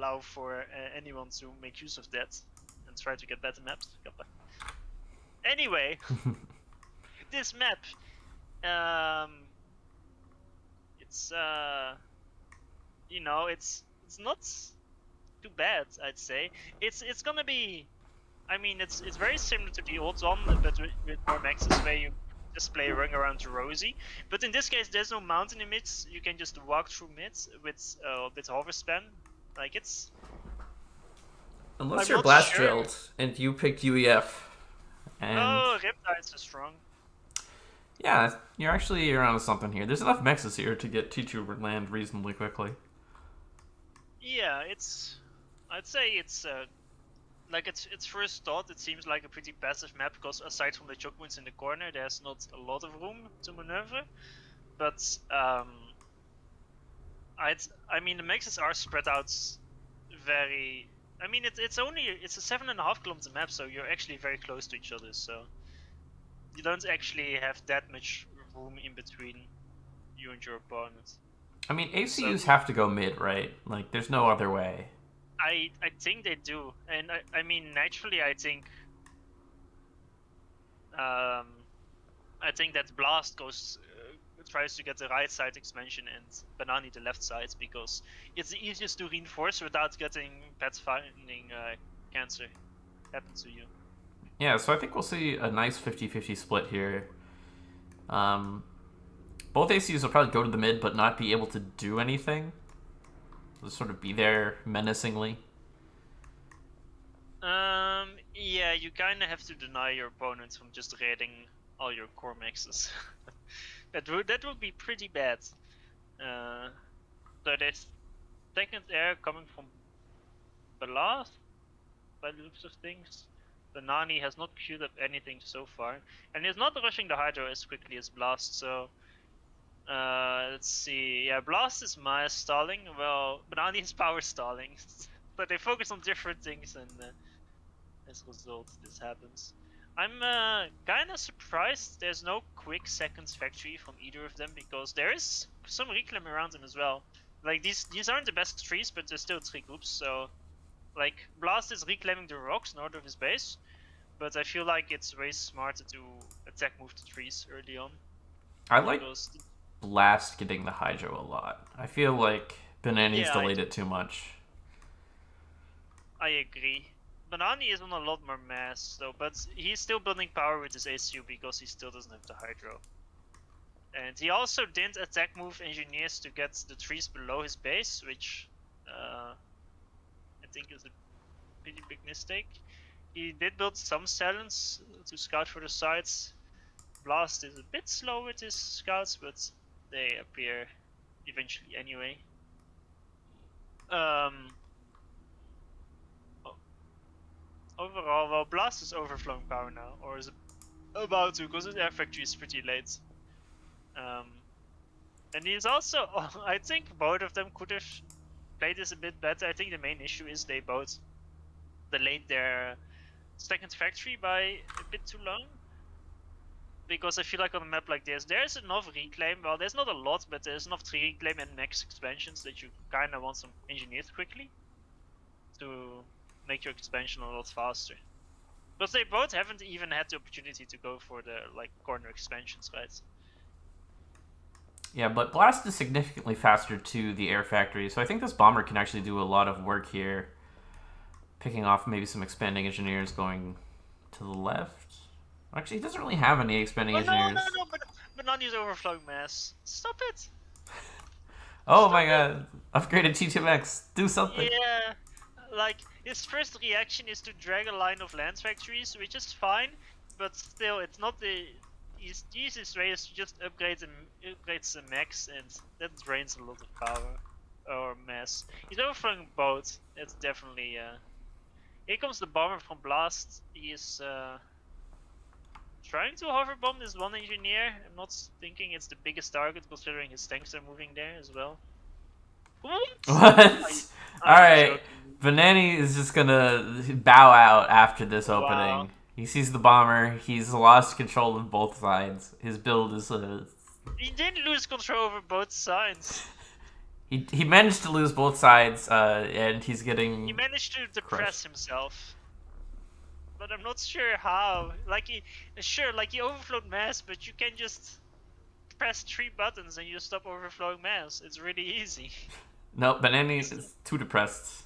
allow for anyone to make use of that and try to get better maps. Anyway, this map, it's it's not too bad, I'd say. It's gonna be, I mean, it's very similar to the old one, but with more maxes where you just play Run Around Rosie. But in this case, there's no mountain in mids. You can just walk through mids with a bit hover span. Like it's. Unless you're blast drilled and you picked UEF. And oh, Riptides are strong. Yeah, you're onto something here. There's enough mexes here to get T2 land reasonably quickly. Yeah, I'd say it's like its first thought. It seems like a pretty passive map because aside from the choke points in the corner, there's not a lot of room to maneuver. But I mean the mexes are spread out very. I mean it's a 7.5 kilometer map, so you're actually very close to each other. So you don't actually have that much room in between you and your opponent. I mean, ACUs have to go mid, right? Like, there's no other way. I think they do, and I mean naturally I think that Blast goes tries to get the right side expansion and Banani the left side because it's the easiest to reinforce without getting pathfinding cancer happen to you. Yeah, so I think we'll see a nice 50-50 split here. Both ACUs will probably go to the mid but not be able to do anything. They'll sort of be there menacingly. Yeah, you kind of have to deny your opponents from just raiding all your core maxes. that would be pretty bad. So there's second air coming from Blast, by the looks of things. The Nani has not queued up anything so far, and he's not rushing the Hydro as quickly as Blast, so let's see. Yeah, Blast is Maya stalling, well, Banani is power stalling. But they focus on different things, and as a result, this happens. I'm kind of surprised there's no quick seconds factory from either of them, because there is some reclaim around them as well. Like, these aren't the best trees, but there's still 3 groups, so... Like, Blast is reclaiming the rocks north of his base, but I feel like it's way smarter to attack move the trees early on. I like Blast getting the Hydro a lot. I feel like Banani's delayed it too much. I agree. Banani is on a lot more mass though, but he's still building power with his ACU because he still doesn't have the Hydro. And he also didn't attack move engineers to get the trees below his base, which I think is a pretty big mistake. He did build some silence to scout for the sides. Blast is a bit slow with his scouts, but they appear eventually anyway. Overall, well, Blast is overflowing power now, or is about to, because his air factory is pretty late. And he's also, I think both of them could have played this a bit better. I think the main issue is they both delayed their second factory by a bit too long. Because I feel like on a map like this, there's enough reclaim. Well, there's not a lot, but there's enough 3 reclaim and max expansions that you kind of want some engineers quickly to make your expansion a lot faster. But they both haven't even had the opportunity to go for the corner expansions, right? Yeah, but Blast is significantly faster to the air factory, so I think this bomber can actually do a lot of work here. Picking off maybe some expanding engineers going to the left. Actually, he doesn't really have any expanding engineers. No, but Nani's overflowing mass. Stop it! Oh my god. Upgraded T2X. Do something. Yeah, like, his first reaction is to drag a line of land factories, which is fine, but still, it's not the easiest way is to just upgrade the max, and that drains a lot of power or mass. He's overflowing both. It's definitely here comes the bomber from Blast. He is trying to hover bomb this one engineer. I'm not thinking it's the biggest target considering his tanks are moving there as well. What? Alright, Banani is just gonna bow out after this opening. Wow. He sees the bomber, he's lost control of both sides. His build is He didn't lose control over both sides. He managed to lose both sides, and he's getting. He managed to depress crushed. himself, but I'm not sure how. Like he overflowed mass, but you can just press 3 buttons and you stop overflowing mass. It's really easy. No, Banani is too depressed.